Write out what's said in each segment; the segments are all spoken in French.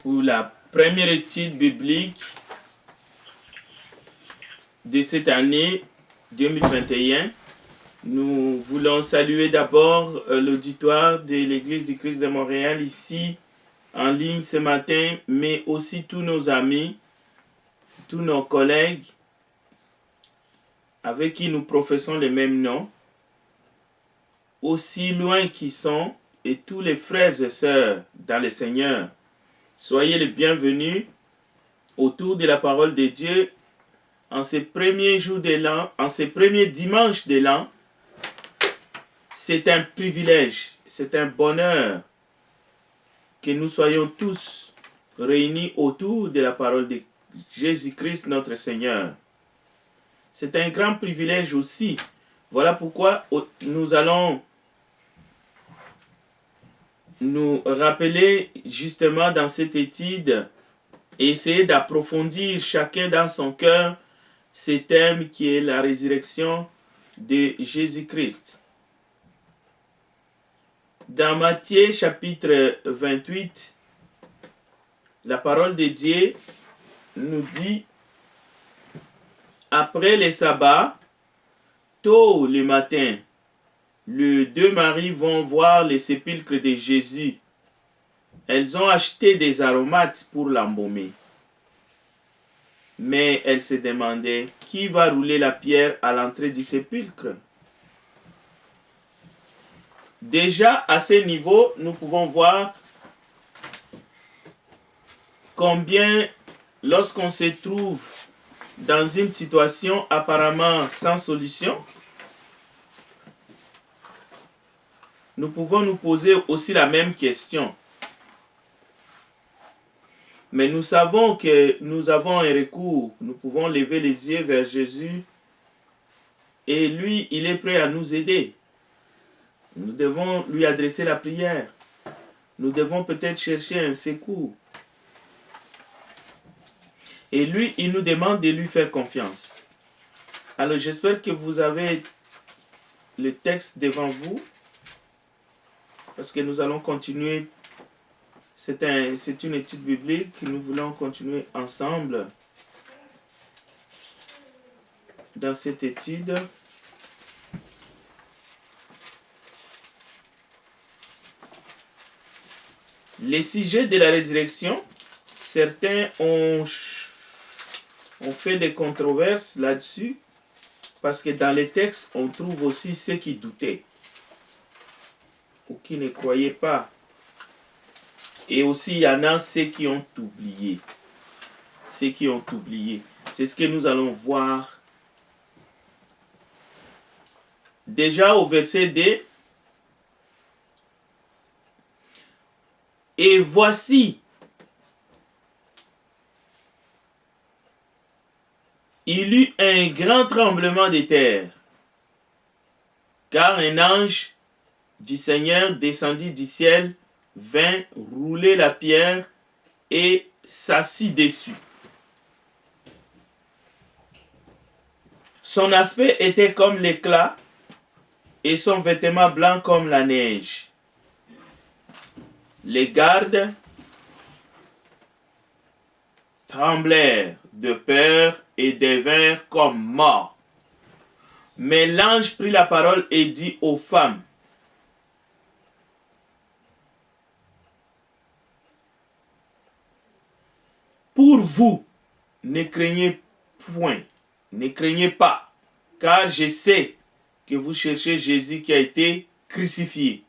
Pour la première étude biblique de cette année 2021, nous voulons saluer d'abord l'auditoire de l'Église du Christ de Montréal ici en ligne ce matin, mais aussi tous nos amis, tous nos collègues avec qui nous professons les mêmes noms, aussi loin qu'ils sont, et tous les frères et sœurs dans le Seigneur. Soyez les bienvenus autour de la parole de Dieu en ces premiers jours de l'an, en ces premiers dimanches de l'an. C'est un privilège, c'est un bonheur que nous soyons tous réunis autour de la parole de Jésus-Christ notre Seigneur. C'est un grand privilège aussi. Voilà pourquoi nous allons nous rappeler justement dans cette étude et essayer d'approfondir chacun dans son cœur ce thème qui est la résurrection de Jésus-Christ. Dans Matthieu chapitre 28, la parole de Dieu nous dit: après les sabbats, tôt le matin, les deux Maries vont voir le sépulcre de Jésus. Elles ont acheté des aromates pour l'embaumer. Mais elles se demandaient: qui va rouler la pierre à l'entrée du sépulcre? Déjà, à ce niveau, nous pouvons voir combien, lorsqu'on se trouve dans une situation apparemment sans solution, nous pouvons nous poser aussi la même question. Mais nous savons que nous avons un recours. Nous pouvons lever les yeux vers Jésus et lui, il est prêt à nous aider. Nous devons lui adresser la prière. Nous devons peut-être chercher un secours. Et lui, il nous demande de lui faire confiance. Alors j'espère que vous avez le texte devant vous, parce que nous allons continuer. C'est une étude biblique. Nous voulons continuer ensemble dans cette étude. Les sujets de la résurrection, certains ont fait des controverses là-dessus, parce que dans les textes, on trouve aussi ceux qui doutaient ou qui ne croyaient pas. Et aussi, il y en a ceux qui ont oublié. Ceux qui ont oublié. C'est ce que nous allons voir. Déjà au verset 2. Et voici, il eut un grand tremblement de terre, car un ange du Seigneur descendit du ciel, vint rouler la pierre et s'assit dessus. Son aspect était comme l'éclat et son vêtement blanc comme la neige. Les gardes tremblèrent de peur et devinrent comme morts. Mais l'ange prit la parole et dit aux femmes: pour vous, ne craignez point, ne craignez pas, car je sais que vous cherchez Jésus qui a été crucifié.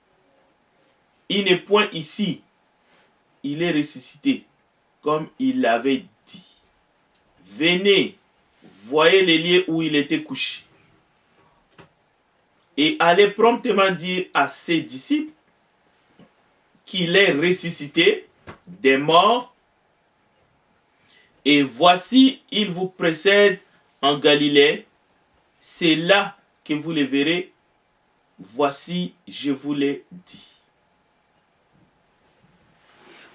Il n'est point ici, il est ressuscité, comme il l'avait dit. Venez, voyez les lieux où il était couché. Et allez promptement dire à ses disciples qu'il est ressuscité des morts. Et voici, il vous précède en Galilée. C'est là que vous le verrez. Voici, je vous l'ai dit.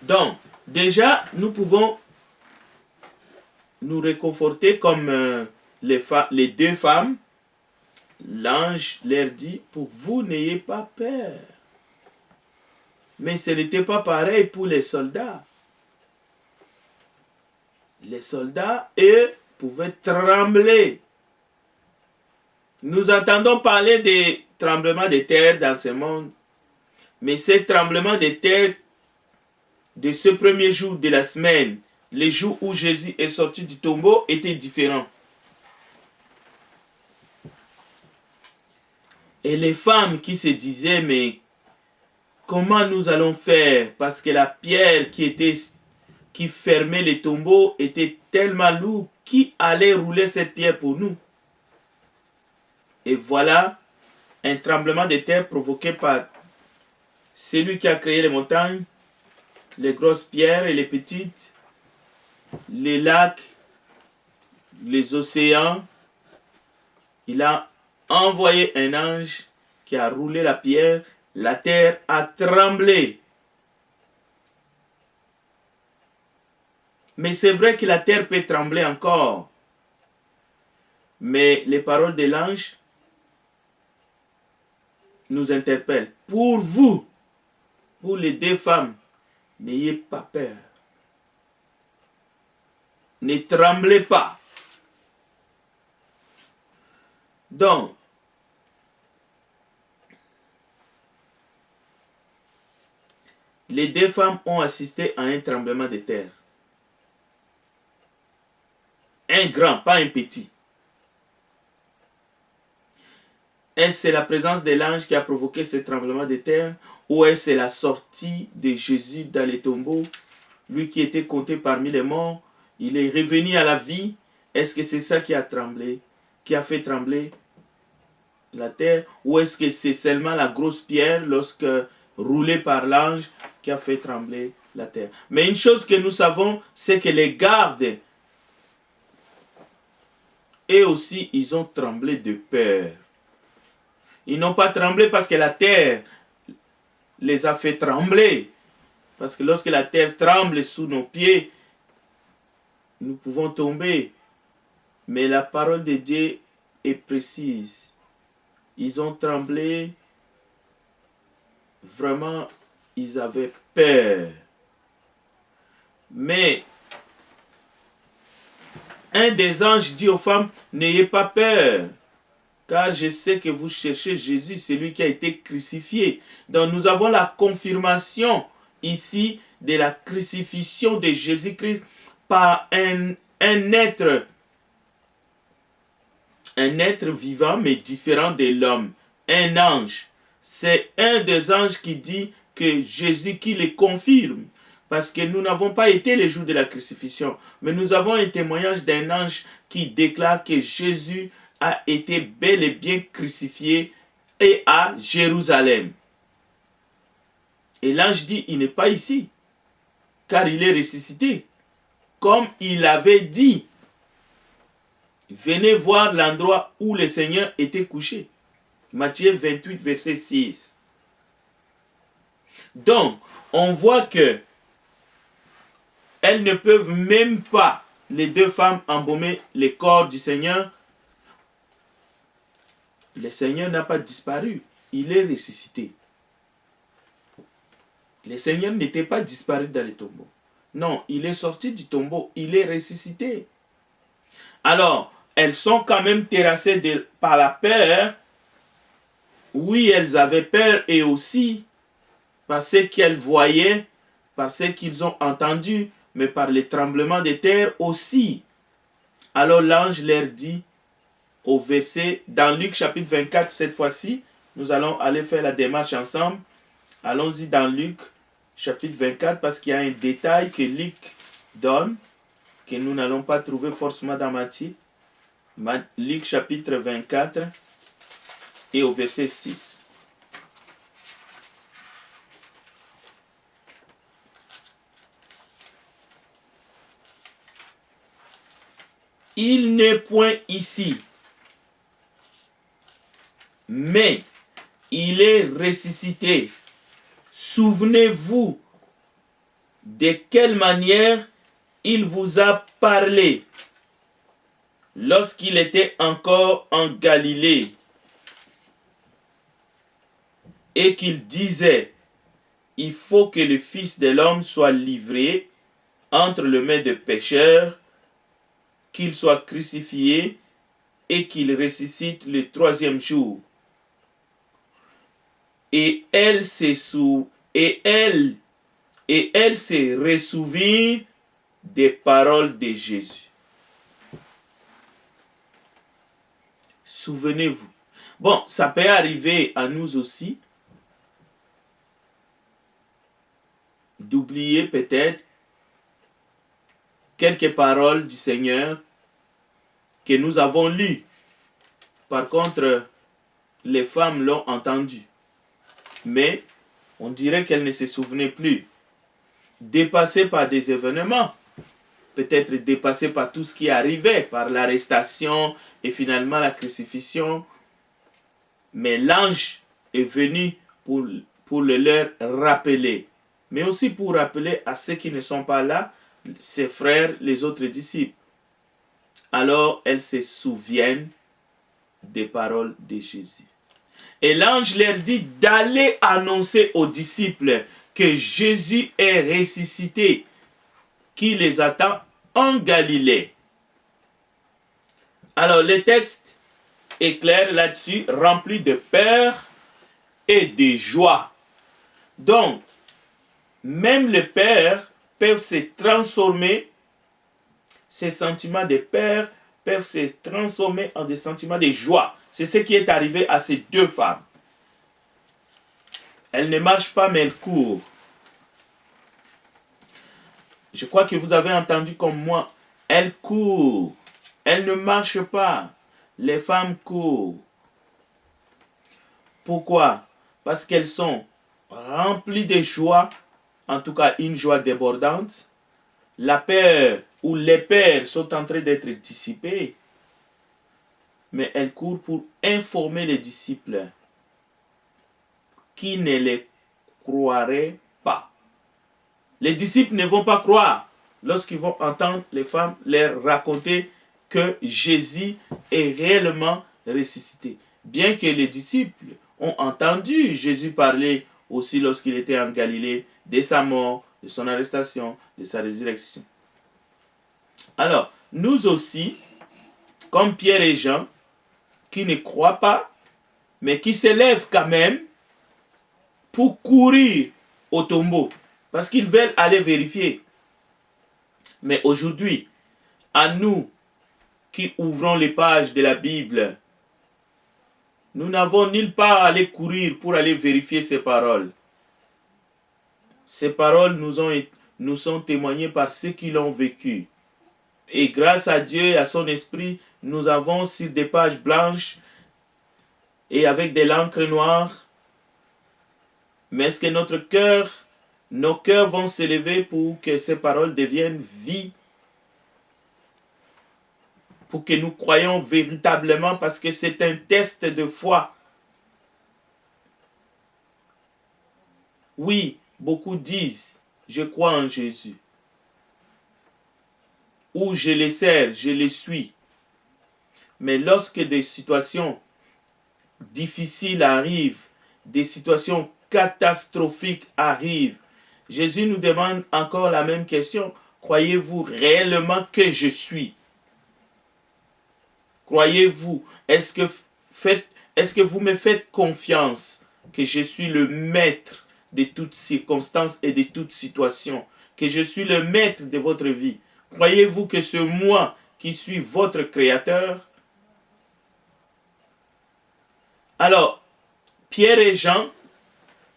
Donc, déjà, nous pouvons nous réconforter comme les deux femmes. L'ange leur dit: pour vous, n'ayez pas peur. Mais ce n'était pas pareil pour les soldats. les soldats, eux, pouvaient trembler. Nous entendons parler des tremblements de terre dans ce monde, mais ces tremblements de terre de ce premier jour de la semaine, les jours où Jésus est sorti du tombeau, étaient différents. Et les femmes qui se disaient, mais comment nous allons faire? Parce que la pierre qui fermait les tombeaux était tellement lourde. Qui allait rouler cette pierre pour nous? Et voilà un tremblement de terre provoqué par celui qui a créé les montagnes, les grosses pierres et les petites, les lacs, les océans. Il a envoyé un ange qui a roulé la pierre. La terre a tremblé. Mais c'est vrai que la terre peut trembler encore. Mais les paroles de l'ange nous interpellent. Pour vous, pour les deux femmes, n'ayez pas peur. Ne tremblez pas. Donc, les deux femmes ont assisté à un tremblement de terre. Un grand, pas un petit. Est-ce c'est la présence de l'ange qui a provoqué ce tremblement de terre, ou est-ce c'est la sortie de Jésus dans les tombeaux? Lui qui était compté parmi les morts, il est revenu à la vie. Est-ce que c'est ça qui a tremblé, qui a fait trembler la terre? Ou est-ce que c'est seulement la grosse pierre, lorsque roulée par l'ange, qui a fait trembler la terre? Mais une chose que nous savons, c'est que les gardes, eux aussi, ils ont tremblé de peur. Ils n'ont pas tremblé parce que la terre les a fait trembler. Parce que lorsque la terre tremble sous nos pieds, nous pouvons tomber. Mais la parole de Dieu est précise. Ils ont tremblé. Vraiment, ils avaient peur. Mais un des anges dit aux femmes, n'ayez pas peur, car je sais que vous cherchez Jésus, celui qui a été crucifié. Donc nous avons la confirmation ici de la crucifixion de Jésus-Christ par un être vivant mais différent de l'homme, un ange. C'est un des anges qui dit que Jésus qui le confirme. Parce que nous n'avons pas été les jours de la crucifixion, mais nous avons un témoignage d'un ange qui déclare que Jésus a été bel et bien crucifié et à Jérusalem. Et l'ange dit, il n'est pas ici, car il est ressuscité. Comme il avait dit, venez voir l'endroit où le Seigneur était couché. Matthieu 28, verset 6. Donc, on voit que elles ne peuvent même pas, les deux femmes, embaumer le corps du Seigneur. Le Seigneur n'a pas disparu, il est ressuscité. Le Seigneur n'était pas disparu dans le tombeau. Non, il est sorti du tombeau, il est ressuscité. Alors, elles sont quand même terrassées par la peur. Oui, elles avaient peur et aussi par ce qu'elles voyaient, par ce qu'ils ont entendu, mais par les tremblements de terre aussi. Alors l'ange leur dit au verset, dans Luc chapitre 24, cette fois-ci, nous allons aller faire la démarche ensemble. Allons-y dans Luc chapitre 24, parce qu'il y a un détail que Luc donne, que nous n'allons pas trouver forcément dans Matthieu. Luc chapitre 24 et au verset 6. Il n'est point ici, mais il est ressuscité. Souvenez-vous de quelle manière il vous a parlé lorsqu'il était encore en Galilée et qu'il disait, il faut que le Fils de l'homme soit livré entre les mains de pécheurs qu'il soit crucifié et qu'il ressuscite le 3e jour. Et elle s'est ressouvie des paroles de Jésus. Souvenez-vous. Bon, ça peut arriver à nous aussi d'oublier peut-être quelques paroles du Seigneur que nous avons lues. Par contre, les femmes l'ont entendu. Mais on dirait qu'elles ne se souvenaient plus. Dépassées par des événements, peut-être dépassées par tout ce qui arrivait, par l'arrestation et finalement la crucifixion. Mais l'ange est venu pour le leur rappeler. Mais aussi pour rappeler à ceux qui ne sont pas là, ses frères, les autres disciples. Alors elles se souviennent des paroles de Jésus. Et l'ange leur dit d'aller annoncer aux disciples que Jésus est ressuscité, qui les attend en Galilée. Alors le texte est clair là-dessus, rempli de peur et de joie. Donc, même les peurs peuvent se transformer, ces sentiments de peur peuvent se transformer en des sentiments de joie. C'est ce qui est arrivé à ces deux femmes. Elles ne marchent pas, mais elles courent. Je crois que vous avez entendu comme moi. Elles courent. Elles ne marchent pas. Les femmes courent. Pourquoi? Parce qu'elles sont remplies de joie, en tout cas une joie débordante. La peur ou les peurs sont en train d'être dissipées. Mais elles courent pour informer les disciples qui ne les croiraient pas. Les disciples ne vont pas croire lorsqu'ils vont entendre les femmes leur raconter que Jésus est réellement ressuscité. Bien que les disciples ont entendu Jésus parler aussi lorsqu'il était en Galilée de sa mort, de son arrestation, de sa résurrection. Alors, nous aussi, comme Pierre et Jean, qui ne croient pas, mais qui se lèvent quand même pour courir au tombeau, parce qu'ils veulent aller vérifier. Mais aujourd'hui, à nous qui ouvrons les pages de la Bible, nous n'avons nulle part à aller courir pour aller vérifier ces paroles. Ces paroles nous sont témoignées par ceux qui l'ont vécu. Et grâce à Dieu et à son esprit, nous avons sur des pages blanches et avec de l'encre noire. Mais est-ce que nos cœurs vont s'élever pour que ces paroles deviennent vie? Pour que nous croyions véritablement, parce que c'est un test de foi. Oui, beaucoup disent, je crois en Jésus. Ou je les sers, je les suis. Mais lorsque des situations difficiles arrivent, des situations catastrophiques arrivent, Jésus nous demande encore la même question. Croyez-vous réellement que je suis? Croyez-vous? Est-ce que vous me faites confiance que je suis le maître de toutes circonstances et de toutes situations? Que je suis le maître de votre vie? Croyez-vous que c'est moi qui suis votre créateur? Alors, Pierre et Jean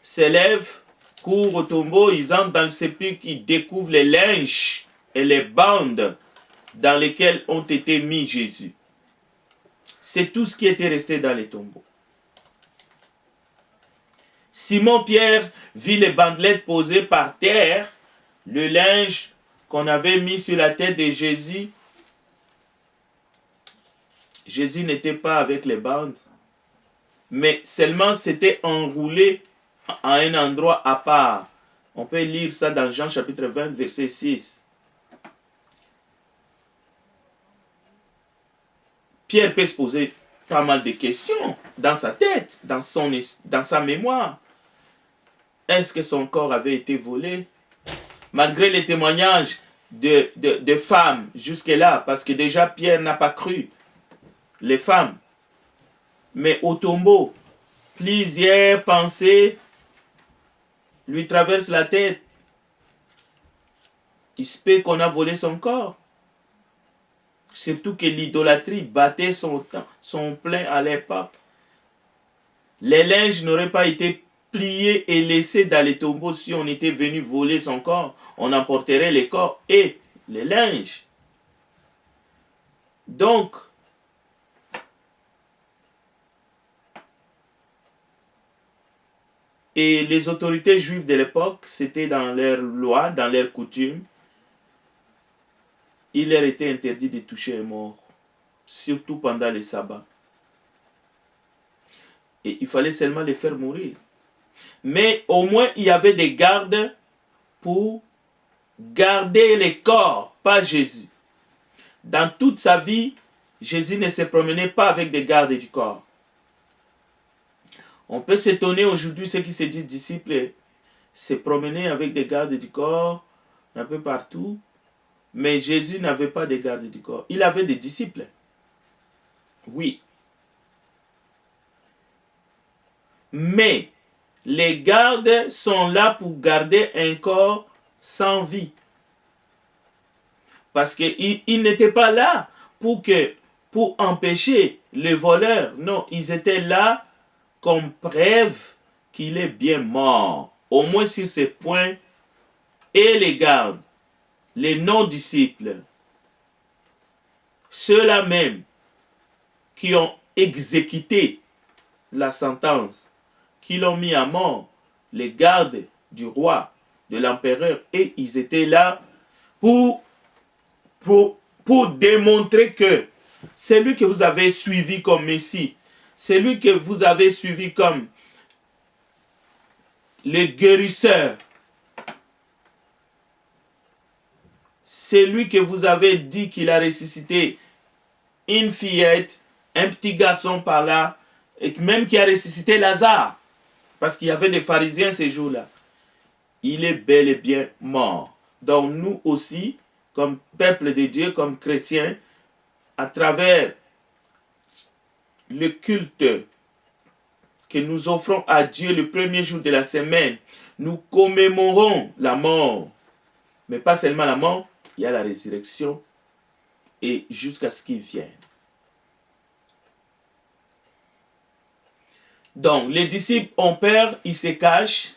s'élèvent, courent au tombeau, ils entrent dans le sépulcre, ils découvrent les linges et les bandes dans lesquelles ont été mis Jésus. C'est tout ce qui était resté dans les tombeaux. Simon-Pierre vit les bandelettes posées par terre, le linge qu'on avait mis sur la tête de Jésus. Jésus n'était pas avec les bandes, mais seulement c'était enroulé à un endroit à part. On peut lire ça dans Jean chapitre 20, verset 6. Pierre peut se poser pas mal de questions dans sa tête, dans sa mémoire. Est-ce que son corps avait été volé? Malgré les témoignages de femmes jusque-là, parce que déjà Pierre n'a pas cru les femmes. Mais au tombeau, plusieurs pensées lui traversent la tête. Il se peut qu'on a volé son corps. Surtout que l'idolâtrie battait son plein à l'époque. Les linges n'auraient pas été pliés et laissés dans les tombeaux si on était venu voler son corps. On emporterait les corps et les linges. Donc, et les autorités juives de l'époque, c'était dans leurs lois, dans leurs coutumes, il leur était interdit de toucher un mort, surtout pendant les sabbats. Et il fallait seulement les faire mourir. Mais au moins, il y avait des gardes pour garder les corps, pas Jésus. Dans toute sa vie, Jésus ne se promenait pas avec des gardes du corps. On peut s'étonner aujourd'hui, ceux qui se disent disciples, se promener avec des gardes du corps un peu partout. Mais Jésus n'avait pas de garde du corps. Il avait des disciples. Oui. Mais les gardes sont là pour garder un corps sans vie. Parce qu'ils n'étaient pas là pour empêcher les voleurs. Non, ils étaient là comme preuve qu'il est bien mort. Au moins sur ces points. Et les gardes, les non-disciples, ceux-là même qui ont exécuté la sentence, qui l'ont mis à mort, les gardes du roi, de l'empereur, et ils étaient là pour démontrer que celui que vous avez suivi comme Messie, celui que vous avez suivi comme le guérisseur, celui que vous avez dit qu'il a ressuscité une fillette, un petit garçon par là, et même qui a ressuscité Lazare, parce qu'il y avait des pharisiens ces jours-là, il est bel et bien mort. Donc nous aussi, comme peuple de Dieu, comme chrétiens, à travers le culte que nous offrons à Dieu le premier jour de la semaine, nous commémorons la mort. Mais pas seulement la mort, il y a la résurrection et jusqu'à ce qu'il vienne. Donc, les disciples ont peur, ils se cachent.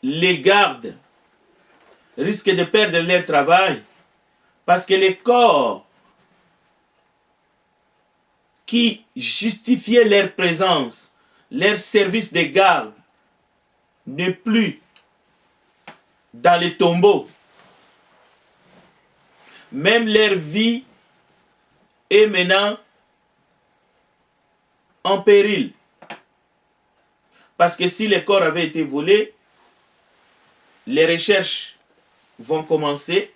Les gardes risquent de perdre leur travail parce que les corps qui justifiaient leur présence, leur service de garde, n'est plus dans les tombeaux. Même leur vie est maintenant en péril. Parce que si les corps avaient été volés, les recherches vont commencer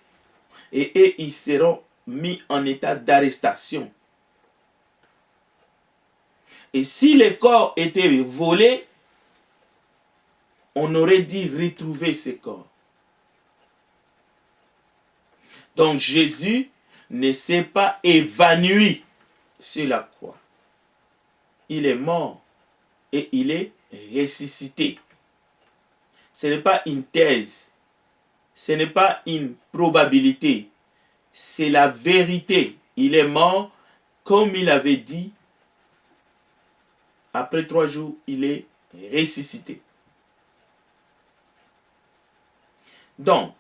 et ils seront mis en état d'arrestation. Et si les corps étaient volés, on aurait dû retrouver ces corps. Donc Jésus ne s'est pas évanoui sur la croix. Il est mort et il est ressuscité. Ce n'est pas une thèse, ce n'est pas une probabilité, c'est la vérité. Il est mort comme il avait dit. Après 3 jours, il est ressuscité. Donc,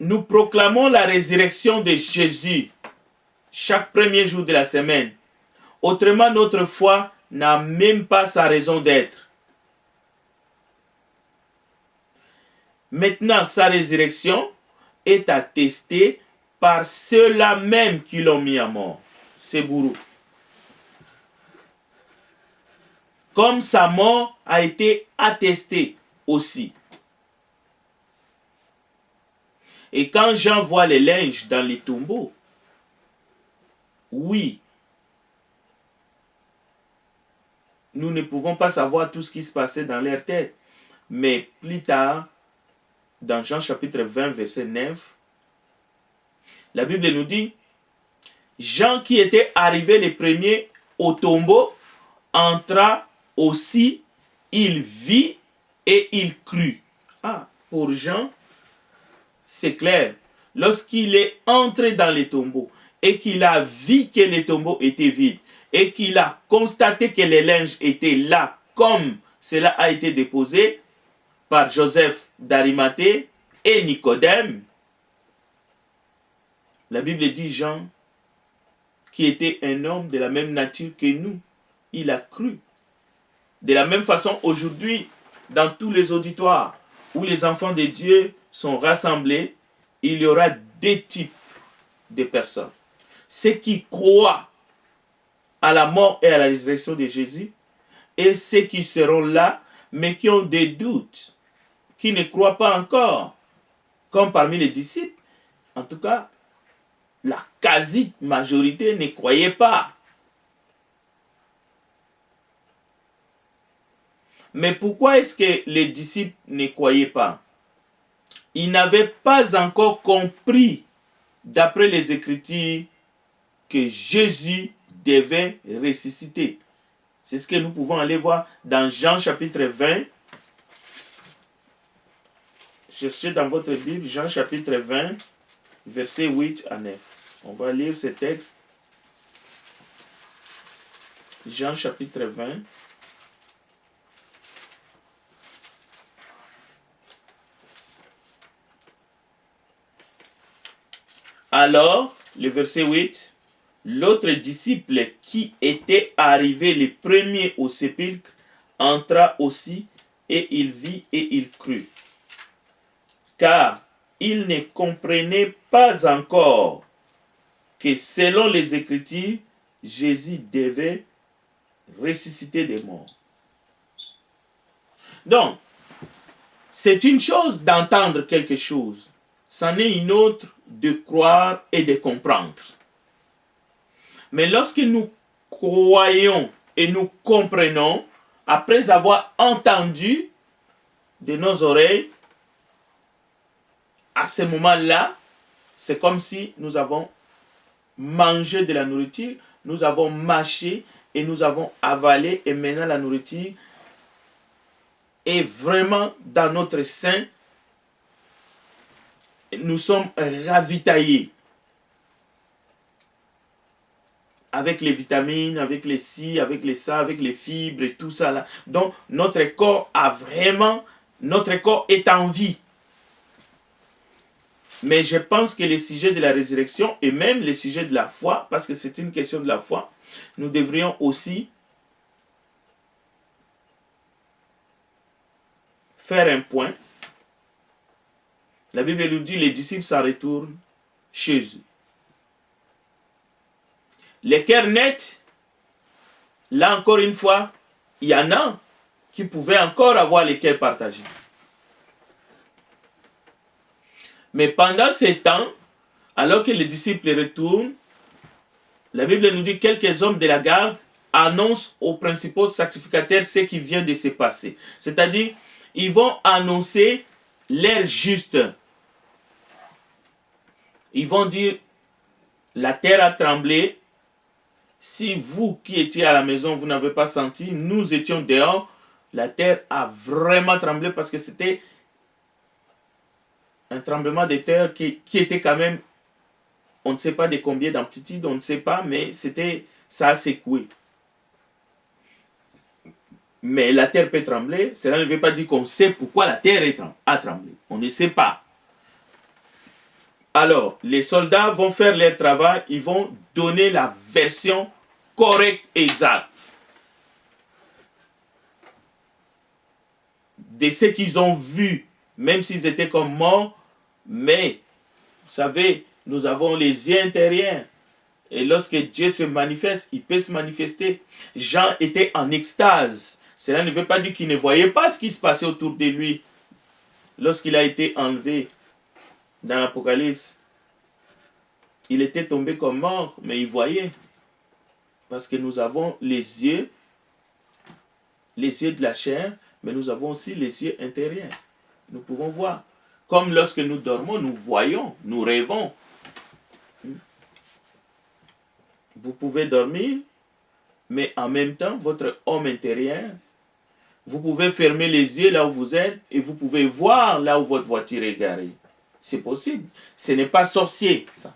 nous proclamons la résurrection de Jésus chaque premier jour de la semaine. Autrement, notre foi n'a même pas sa raison d'être. Maintenant, sa résurrection est attestée par ceux-là même qui l'ont mis à mort. C'est bourreau. Comme sa mort a été attestée aussi. Et quand Jean voit les linges dans les tombeaux, oui, nous ne pouvons pas savoir tout ce qui se passait dans leur tête. Mais plus tard, dans Jean chapitre 20, verset 9, la Bible nous dit, Jean qui était arrivé le premier au tombeau, entra aussi, il vit et il crut. Ah, pour Jean, c'est clair. Lorsqu'il est entré dans les tombeaux et qu'il a vu que les tombeaux étaient vides et qu'il a constaté que les linges étaient là comme cela a été déposé par Joseph d'Arimathée et Nicodème, la Bible dit Jean, qui était un homme de la même nature que nous, il a cru. De la même façon, aujourd'hui, dans tous les auditoires où les enfants de Dieu sont rassemblés, il y aura deux types de personnes. Ceux qui croient à la mort et à la résurrection de Jésus, et ceux qui seront là, mais qui ont des doutes, qui ne croient pas encore, comme parmi les disciples. En tout cas, la quasi-majorité ne croyait pas. Mais pourquoi est-ce que les disciples ne croyaient pas? Ils n'avaient pas encore compris, d'après les Écritures, que Jésus devait ressusciter. C'est ce que nous pouvons aller voir dans Jean chapitre 20. Cherchez dans votre Bible, Jean chapitre 20, versets 8 à 9. On va lire ce texte. Jean chapitre 20. Alors, le verset 8, l'autre disciple qui était arrivé le premier au sépulcre entra aussi et il vit et il crut. Car il ne comprenait pas encore que selon les Écritures, Jésus devait ressusciter des morts. Donc, c'est une chose d'entendre quelque chose. C'en est une autre de croire et de comprendre. Mais lorsque nous croyons et nous comprenons, après avoir entendu de nos oreilles, à ce moment-là, c'est comme si nous avons mangé de la nourriture, nous avons mâché et nous avons avalé, et maintenant la nourriture est vraiment dans notre sein. Nous sommes ravitaillés avec les vitamines, avec les ci, avec les ça, avec les fibres et tout ça là. Donc notre corps est en vie. Mais je pense que le sujet de la résurrection et même le sujet de la foi, parce que c'est une question de la foi, nous devrions aussi faire un point. La Bible nous dit les disciples s'en retournent chez eux. Les cœurs nets, là encore une fois, il y en a qui pouvaient encore avoir les cœurs partagés. Mais pendant ces temps, alors que les disciples retournent, la Bible nous dit que quelques hommes de la garde annoncent aux principaux sacrificateurs ce qui vient de se passer. C'est-à-dire, ils vont annoncer l'heure juste. Ils vont dire, la terre a tremblé. Si vous qui étiez à la maison, vous n'avez pas senti, nous étions dehors, la terre a vraiment tremblé parce que c'était un tremblement de terre qui était quand même, on ne sait pas de combien d'amplitude, on ne sait pas, mais ça a secoué. Mais la terre peut trembler, cela ne veut pas dire qu'on sait pourquoi la terre a tremblé. On ne sait pas. Alors, les soldats vont faire leur travail, ils vont donner la version correcte, exacte de ce qu'ils ont vu, même s'ils étaient comme morts. Mais, vous savez, nous avons les yeux intérieurs. Et lorsque Dieu se manifeste, il peut se manifester. Jean était en extase. Cela ne veut pas dire qu'il ne voyait pas ce qui se passait autour de lui lorsqu'il a été enlevé dans l'Apocalypse. Il était tombé comme mort, mais il voyait. Parce que nous avons les yeux de la chair, mais nous avons aussi les yeux intérieurs. Nous pouvons voir. Comme lorsque nous dormons, nous voyons, nous rêvons. Vous pouvez dormir, mais en même temps, votre homme intérieur, vous pouvez fermer les yeux là où vous êtes et vous pouvez voir là où votre voiture est garée. C'est possible. Ce n'est pas sorcier, ça.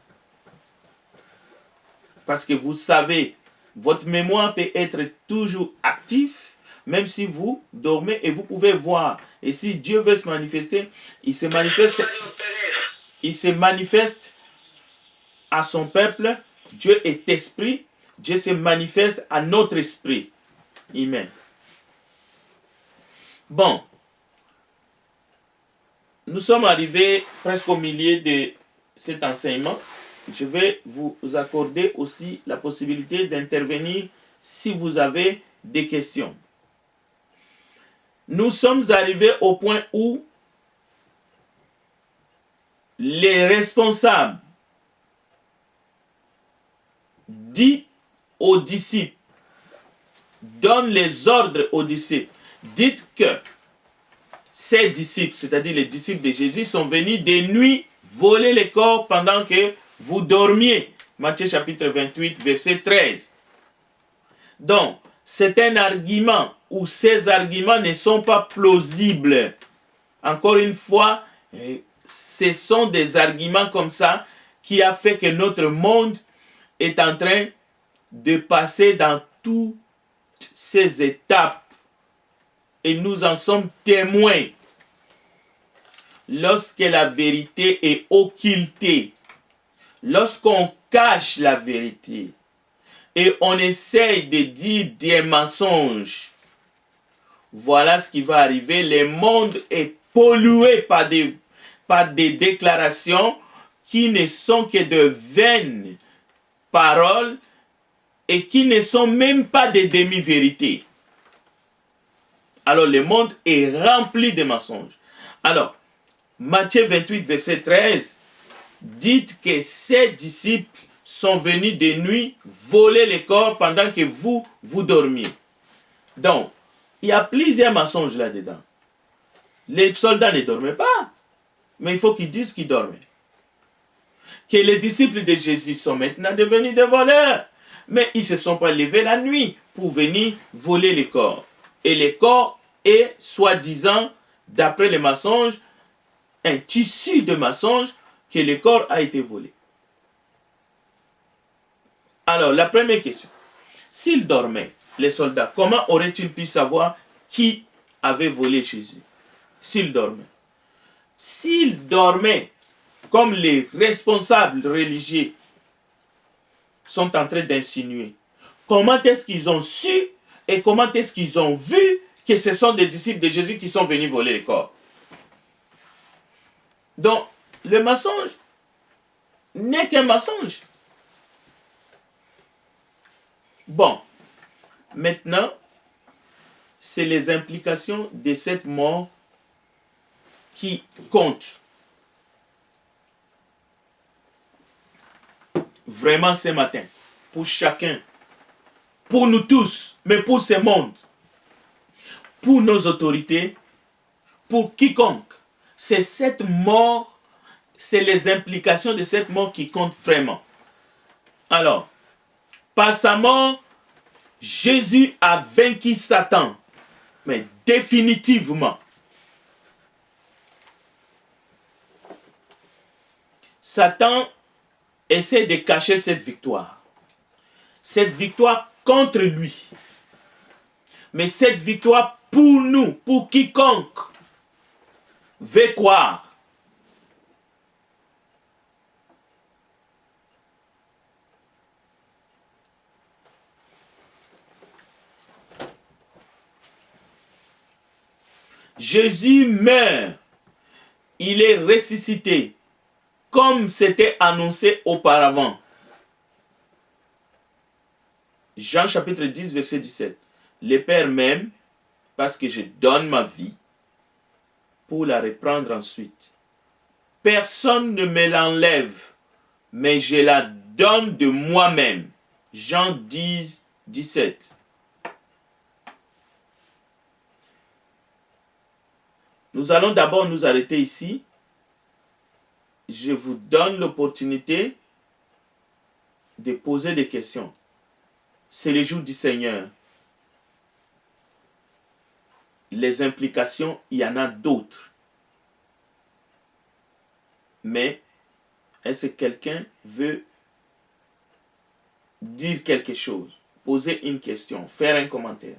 Parce que vous savez, votre mémoire peut être toujours active, même si vous dormez et vous pouvez voir. Et si Dieu veut se manifester, il se manifeste à son peuple. Dieu est esprit. Dieu se manifeste à notre esprit. Amen. Bon. Nous sommes arrivés presque au milieu de cet enseignement. Je vais vous accorder aussi la possibilité d'intervenir si vous avez des questions. Nous sommes arrivés au point où les responsables disent aux disciples, donnent les ordres aux disciples. Dites que ces disciples, c'est-à-dire les disciples de Jésus, sont venus de nuit voler les corps pendant que vous dormiez. Matthieu chapitre 28, verset 13. Donc, c'est un argument où ces arguments ne sont pas plausibles. Encore une fois, ce sont des arguments comme ça qui a fait que notre monde est en train de passer dans toutes ces étapes. Et nous en sommes témoins. Lorsque la vérité est occultée, lorsqu'on cache la vérité et on essaye de dire des mensonges, voilà ce qui va arriver. Le monde est pollué par des déclarations qui ne sont que de vaines paroles et qui ne sont même pas des demi-vérités. Alors le monde est rempli de mensonges. Alors, Matthieu 28, verset 13, dites que ces disciples sont venus de nuit voler les corps pendant que vous dormiez. Donc, il y a plusieurs mensonges là-dedans. Les soldats ne dormaient pas, mais il faut qu'ils disent qu'ils dormaient. Que les disciples de Jésus sont maintenant devenus des voleurs, mais ils ne se sont pas levés la nuit pour venir voler les corps. Et les corps est, soi-disant, d'après les mensonges, un tissu de mensonges que le corps a été volé. Alors, la première question. S'ils dormaient, les soldats, comment auraient-ils pu savoir qui avait volé Jésus? S'ils dormaient. S'ils dormaient, comme les responsables religieux sont en train d'insinuer, comment est-ce qu'ils ont su et comment est-ce qu'ils ont vu que ce sont des disciples de Jésus qui sont venus voler les corps? Donc, le mensonge n'est qu'un mensonge. Bon, maintenant, c'est les implications de cette mort qui comptent. Vraiment ce matin, pour chacun, pour nous tous, mais pour ce monde, pour nos autorités, pour quiconque. C'est cette mort, c'est les implications de cette mort qui comptent vraiment. Alors, par sa mort, Jésus a vaincu Satan, mais définitivement. Satan essaie de cacher cette victoire. Cette victoire contre lui. Mais cette victoire pour nous, pour quiconque veut croire. Jésus meurt. Il est ressuscité comme c'était annoncé auparavant. Jean chapitre 10, verset 17. Le Père m'aime parce que je donne ma vie pour la reprendre ensuite. Personne ne me l'enlève, mais je la donne de moi-même. Jean 10, 17. Nous allons d'abord nous arrêter ici. Je vous donne l'opportunité de poser des questions. C'est le jour du Seigneur. Les implications, il y en a d'autres. Mais est-ce que quelqu'un veut dire quelque chose, poser une question, faire un commentaire?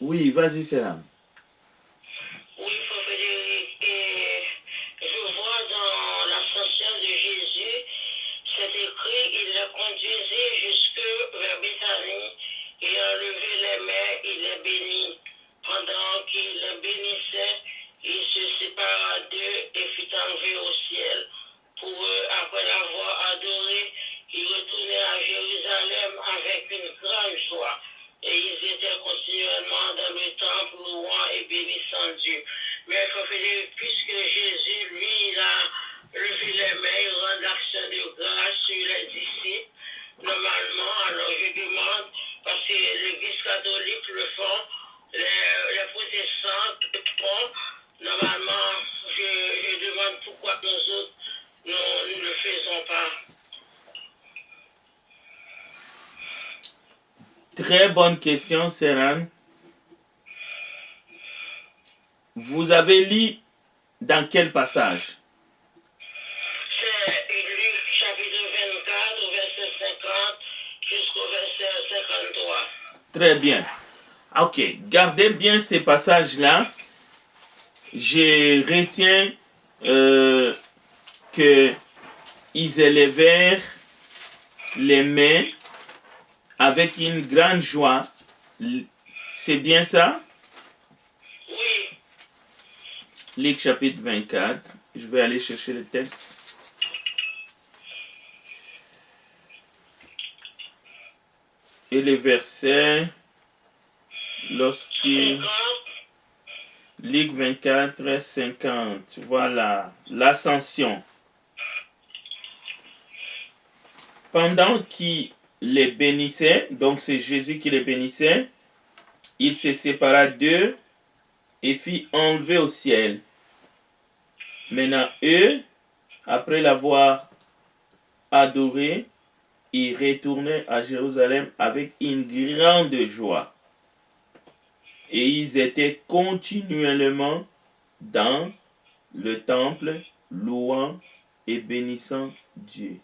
Oui, vas-y, Séram. Oui, Frère Frédéric, et je vois dans l'ascension de Jésus, c'est écrit, il le conduisait jusque vers Béthanie, il a levé les mains, il les bénit. Pendant qu'il les bénissait, il se sépara d'eux et fut enlevé au ciel. Pour eux, après l'avoir adoré, il retournait à Jérusalem avec une grande joie. Et ils étaient continuellement dans le temple, louant et bénissant Dieu. Mais il faut faire, puisque Jésus, lui, il a levé les mains, il rend l'action de grâce sur les disciples, normalement, alors je demande, parce que l'Église catholique le font, les protestants le font, normalement, je demande pourquoi nous autres, nous ne le faisons pas. Très bonne question, Séran. Vous avez lu dans quel passage? C'est Luc chapitre 24, au verset 50 jusqu'au verset 53. Très bien. Ok, gardez bien ces passages-là. Je retiens que ils élevèrent les mains avec une grande joie. C'est bien ça? Oui, Luc chapitre 24. Je vais aller chercher le texte. Et les versets, lorsqu'il... 50, Luc 24, 50. Voilà, l'ascension. Pendant qu'il les bénissait, donc c'est Jésus qui les bénissait, il se sépara d'eux et fit enlever au ciel. Maintenant, eux, après l'avoir adoré, ils retournaient à Jérusalem avec une grande joie. Et ils étaient continuellement dans le temple, louant et bénissant Dieu.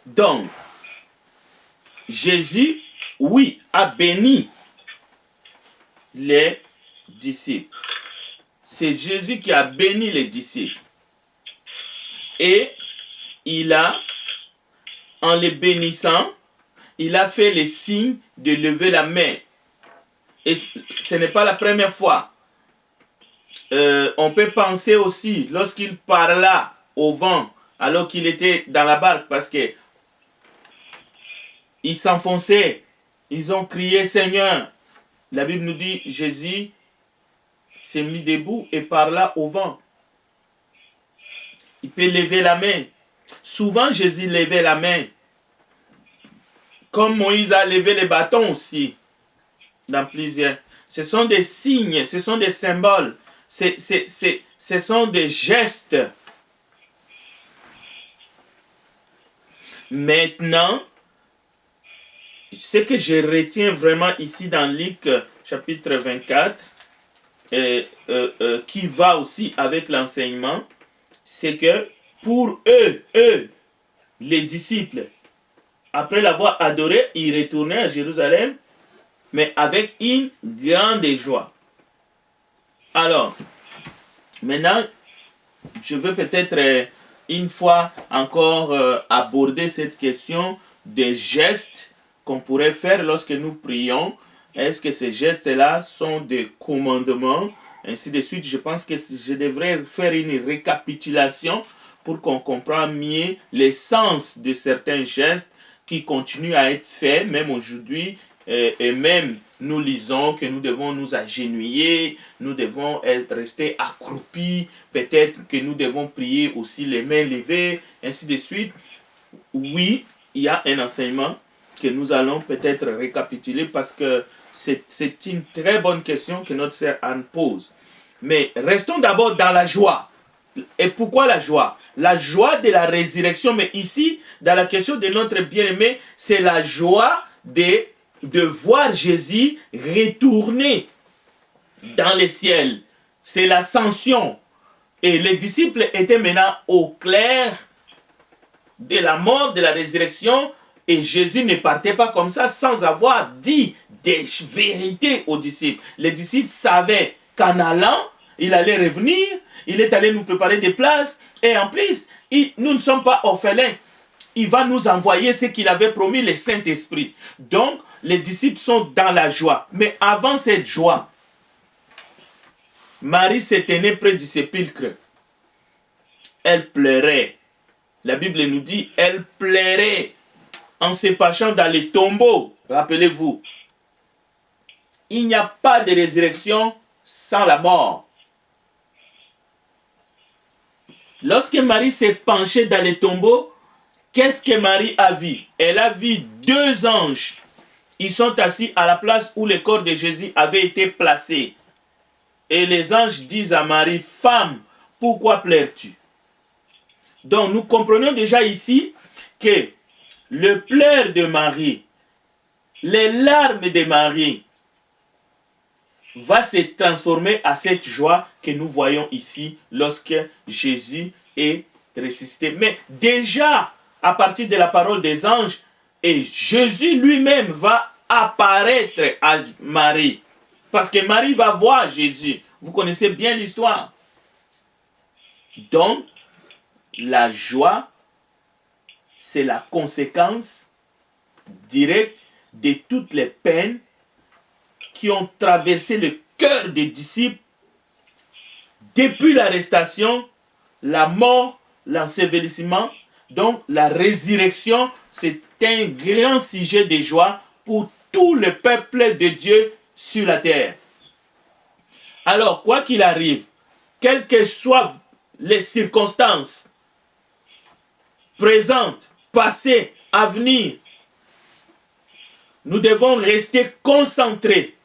Donc, Jésus, oui, a béni les disciples. C'est Jésus qui a béni les disciples. Et il a, en les bénissant, il a fait le signe de lever la main. Et ce n'est pas la première fois. On peut penser aussi, lorsqu'il parla au vent, alors qu'il était dans la barque, parce que ils s'enfonçaient, ils ont crié Seigneur. La Bible nous dit, Jésus s'est mis debout et parla au vent. Il peut lever la main. Souvent, Jésus levait la main. Comme Moïse a levé les bâtons aussi. Dans plusieurs. Ce sont des signes, ce sont des symboles. Ce sont des gestes. Maintenant, ce que je retiens vraiment ici dans Luc chapitre 24, qui va aussi avec l'enseignement, c'est que pour eux, les disciples, après l'avoir adoré, ils retournaient à Jérusalem, mais avec une grande joie. Alors, maintenant, je veux peut-être une fois encore aborder cette question des gestes qu'on pourrait faire lorsque nous prions. Est-ce que ces gestes-là sont des commandements? Ainsi de suite, je pense que je devrais faire une récapitulation pour qu'on comprenne mieux l'essence de certains gestes qui continuent à être faits, même aujourd'hui, et même nous lisons que nous devons nous agenouiller, nous devons rester accroupis, peut-être que nous devons prier aussi les mains levées, ainsi de suite. Oui, il y a un enseignement que nous allons peut-être récapituler parce que c'est une très bonne question que notre sœur Anne pose. Mais restons d'abord dans la joie. Et pourquoi la joie? La joie de la résurrection, mais ici, dans la question de notre bien-aimé, c'est la joie de voir Jésus retourner dans les ciels. C'est l'ascension. Et les disciples étaient maintenant au clair de la mort, de la résurrection, et Jésus ne partait pas comme ça sans avoir dit des vérités aux disciples. Les disciples savaient qu'en allant, il allait revenir, il est allé nous préparer des places, et en plus, nous ne sommes pas orphelins. Il va nous envoyer ce qu'il avait promis, le Saint-Esprit. Donc, les disciples sont dans la joie. Mais avant cette joie, Marie se tenait près du sépulcre. Elle pleurait. La Bible nous dit, elle pleurait en se penchant dans les tombeaux. Rappelez-vous, il n'y a pas de résurrection sans la mort. Lorsque Marie s'est penchée dans les tombeaux, qu'est-ce que Marie a vu? Elle a vu deux anges. Ils sont assis à la place où le corps de Jésus avait été placé. Et les anges disent à Marie, femme, pourquoi pleures-tu? Donc nous comprenons déjà ici que le pleur de Marie, les larmes de Marie, va se transformer à cette joie que nous voyons ici lorsque Jésus est ressuscité. Mais déjà, à partir de la parole des anges, et Jésus lui-même va apparaître à Marie. Parce que Marie va voir Jésus. Vous connaissez bien l'histoire. Donc, la joie, c'est la conséquence directe de toutes les peines qui ont traversé le cœur des disciples depuis l'arrestation, la mort, l'ensevelissement. Donc, la résurrection, c'est un grand sujet de joie pour tout le peuple de Dieu sur la terre. Alors, quoi qu'il arrive, quelles que soient les circonstances présentes, passées, à venir, nous devons rester concentrés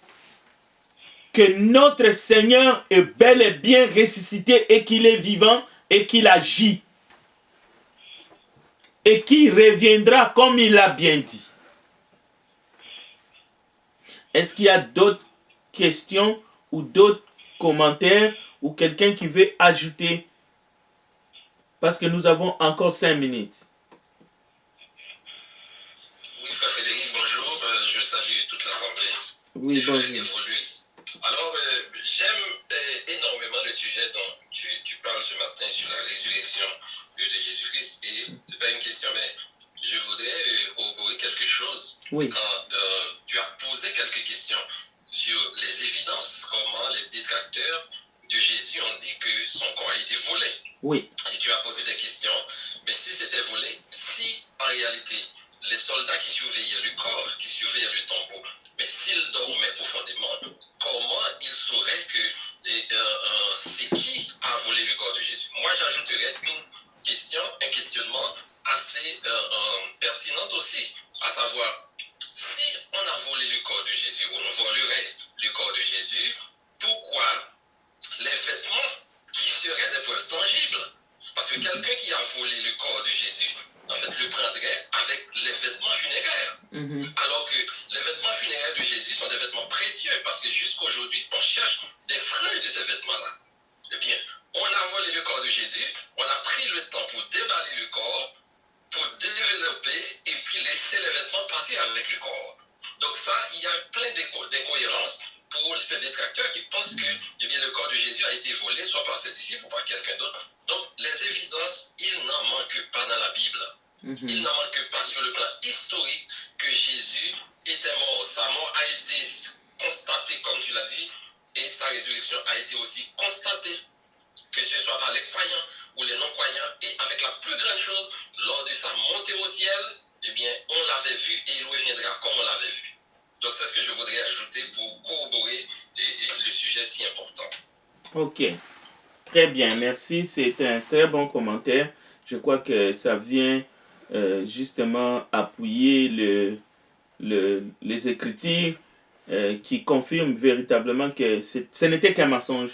que notre Seigneur est bel et bien ressuscité et qu'il est vivant et qu'il agit. Et qu'il reviendra comme il l'a bien dit. Est-ce qu'il y a d'autres questions ou d'autres commentaires ou quelqu'un qui veut ajouter? Parce que nous avons encore 5 minutes. Oui, Frère Frédéric, bonjour. Je salue toute l'Assemblée. Oui, bonjour. Alors, j'aime énormément le sujet dont tu parles ce matin sur la résurrection de Jésus-Christ. Et ce n'est pas une question, mais je voudrais corroborer quelque chose. Oui. Quand tu as posé quelques questions sur les évidences, comment les détracteurs de Jésus ont dit que son corps a été volé. Oui. Et tu as posé des questions. Mais si c'était volé, si en réalité les soldats qui surveillaient le corps, qui surveillaient le tombeau, mais s'ils dormaient profondément, comment ils sauraient que c'est qui a volé le corps de Jésus? Moi, j'ajouterais une question, un questionnement assez pertinent aussi, à savoir, si on a volé le corps de Jésus, ou on volerait le corps de Jésus, pourquoi les vêtements qui seraient des preuves tangibles? Parce que quelqu'un qui a volé le corps de Jésus, en fait, le prendrait avec les vêtements funéraires. Alors que les vêtements funéraires de Jésus sont des vêtements précieux, parce que jusqu'aujourd'hui, on cherche des franges de ces vêtements-là. Eh bien, on a volé le corps de Jésus, on a pris le temps pour déballer le corps, pour développer et puis laisser les vêtements partir avec le corps. Donc ça, il y a plein d'incohérences pour ces détracteurs qui pensent que le corps de Jésus a été volé, soit par ses disciples ou par quelqu'un d'autre. Donc les évidences, il n'en manque pas dans la Bible. Il n'en manque pas sur le plan historique que Jésus était mort. Sa mort a été constatée, comme tu l'as dit, et sa résurrection a été aussi constatée, que ce soit par les croyants ou les non-croyants, et avec la plus grande chose, lors de sa montée au ciel, eh bien, on l'avait vu et il reviendra comme on l'avait vu. Donc, c'est ce que je voudrais ajouter pour corroborer le sujet si important. Ok, très bien, merci. C'est un très bon commentaire. Je crois que ça vient justement appuyer les Écritures qui confirment véritablement que ce n'était qu'un mensonge,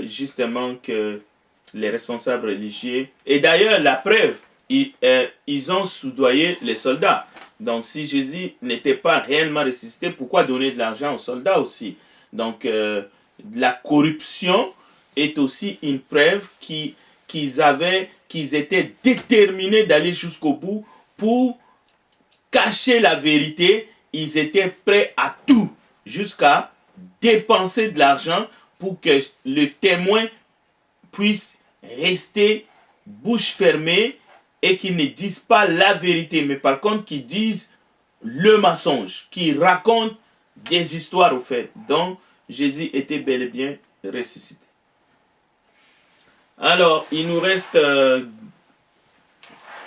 justement que les responsables religieux. Et d'ailleurs, la preuve, ils ont soudoyé les soldats. Donc, si Jésus n'était pas réellement ressuscité, pourquoi donner de l'argent aux soldats aussi? Donc, la corruption est aussi une preuve qu'ils étaient déterminés d'aller jusqu'au bout pour cacher la vérité. Ils étaient prêts à tout, jusqu'à dépenser de l'argent pour que le témoin puisse rester bouche fermée et qu'ils ne disent pas la vérité, mais par contre qu'ils disent le mensonge, qu'ils racontent des histoires au fait. Donc, Jésus était bel et bien ressuscité. Alors, il nous reste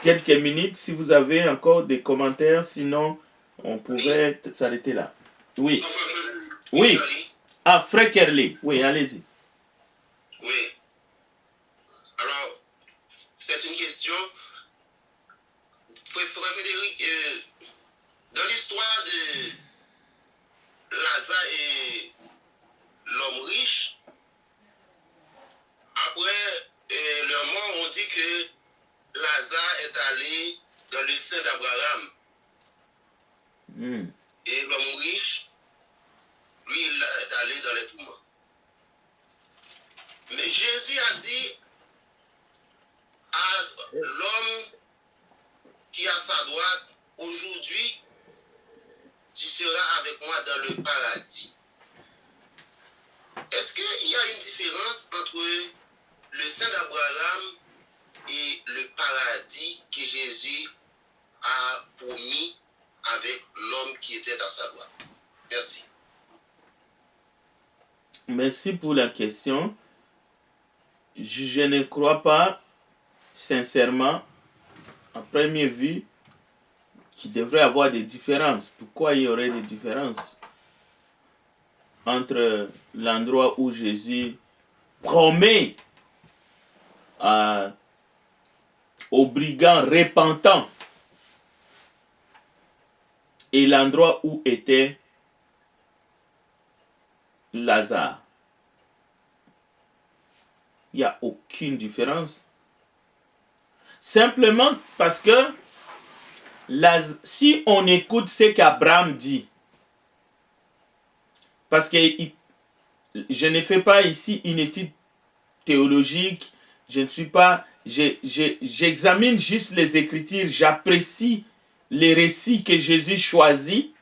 quelques minutes. Si vous avez encore des commentaires, sinon, on pourrait s'arrêter là. Oui. Oui. Ah, Frère Kerley. Oui, allez-y. Oui. Alors, c'est une question. Frère Frédéric, dans l'histoire de Lazare et l'homme riche, après leur mort, on dit que Lazare est allé dans le sein d'Abraham. Et l'homme riche, lui, il est allé dans les tourments. Mais Jésus a dit à l'homme qui a sa droite, aujourd'hui, tu seras avec moi dans le paradis. Est-ce qu'il y a une différence entre le sein d'Abraham et le paradis que Jésus a promis avec l'homme qui était à sa droite? Merci. Merci pour la question. Je ne crois pas, sincèrement, à première vue, qu'il devrait y avoir des différences. Pourquoi il y aurait des différences entre l'endroit où Jésus promet aux brigands repentants et l'endroit où était Lazare? Il n'y a aucune différence. Simplement parce que si on écoute ce qu'Abraham dit, parce que je ne fais pas ici une étude théologique, je ne suis pas, j'examine juste les Écritures, j'apprécie les récits que Jésus choisit.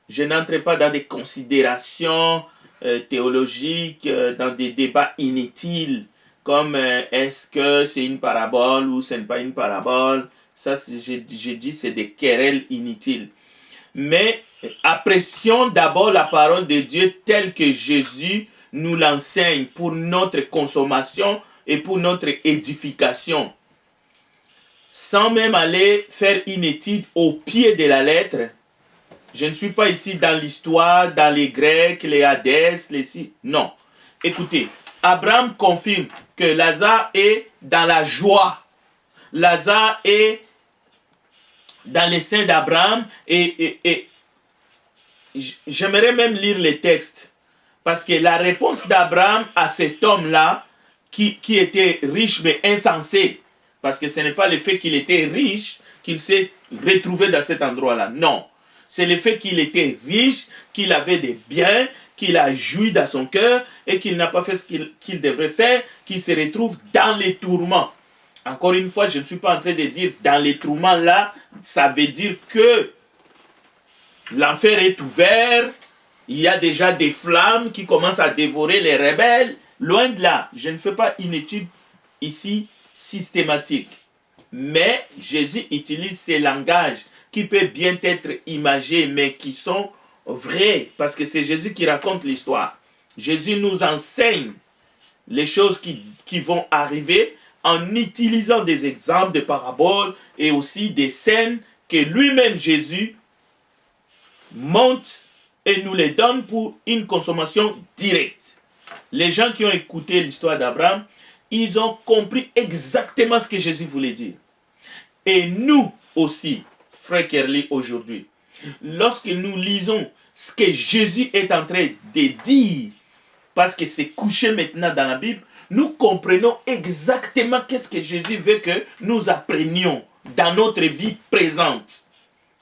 Je n'entre pas dans des considérations théologiques, dans des débats inutiles, comme est-ce que c'est une parabole ou ce n'est pas une parabole. Ça, je dis, c'est des querelles inutiles. Mais apprécions d'abord la parole de Dieu telle que Jésus nous l'enseigne pour notre consommation et pour notre édification. Sans même aller faire une étude au pied de la lettre. Je ne suis pas ici dans l'histoire, dans les Grecs, les Hadès, non. Écoutez, Abraham confirme que Lazare est dans la joie. Lazare est dans les seins d'Abraham et j'aimerais même lire les textes. Parce que la réponse d'Abraham à cet homme-là, qui était riche mais insensé, parce que ce n'est pas le fait qu'il était riche qu'il s'est retrouvé dans cet endroit-là. Non. C'est le fait qu'il était riche, qu'il avait des biens, qu'il a joui dans son cœur et qu'il n'a pas fait ce qu'il devrait faire, qu'il se retrouve dans les tourments. Encore une fois, je ne suis pas en train de dire dans les tourments là, ça veut dire que l'enfer est ouvert, il y a déjà des flammes qui commencent à dévorer les rebelles. Loin de là, je ne fais pas une étude ici systématique. Mais Jésus utilise ces langages qui peuvent bien être imagés, mais qui sont vrai, parce que c'est Jésus qui raconte l'histoire. Jésus nous enseigne les choses qui vont arriver en utilisant des exemples, des paraboles et aussi des scènes que lui-même Jésus monte et nous les donne pour une consommation directe. Les gens qui ont écouté l'histoire d'Abraham, ils ont compris exactement ce que Jésus voulait dire. Et nous aussi, frère Kerli, aujourd'hui, lorsque nous lisons ce que Jésus est en train de dire, parce que c'est couché maintenant dans la Bible, nous comprenons exactement qu'est-ce que Jésus veut que nous apprenions dans notre vie présente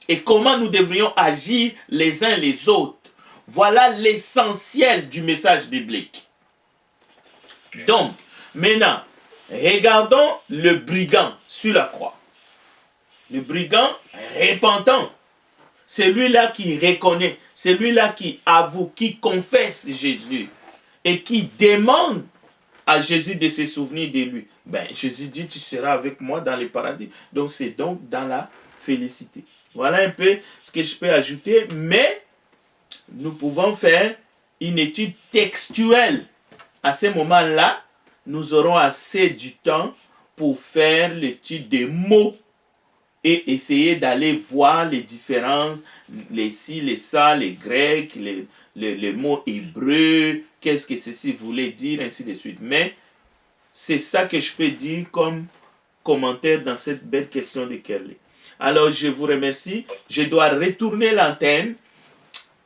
et comment nous devrions agir les uns les autres. Voilà l'essentiel du message biblique. Donc, maintenant, regardons le brigand sur la croix. Le brigand repentant, celui-là qui reconnaît, celui-là qui avoue, qui confesse Jésus et qui demande à Jésus de se souvenir de lui. Ben, Jésus dit, tu seras avec moi dans le paradis. Donc, c'est donc dans la félicité. Voilà un peu ce que je peux ajouter, mais nous pouvons faire une étude textuelle. À ce moment-là, nous aurons assez du temps pour faire l'étude des mots et essayer d'aller voir les différences, les ci, les ça, les grecs, les mots hébreux, qu'est-ce que ceci voulait dire, ainsi de suite. Mais c'est ça que je peux dire comme commentaire dans cette belle question de Kerli. Alors, je vous remercie. Je dois retourner l'antenne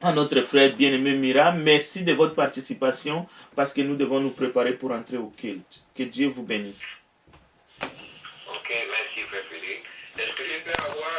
à notre frère bien-aimé Mira. Merci de votre participation parce que nous devons nous préparer pour entrer au culte. Que Dieu vous bénisse. Ok, merci, frère Félix. Est-ce que je peux avoir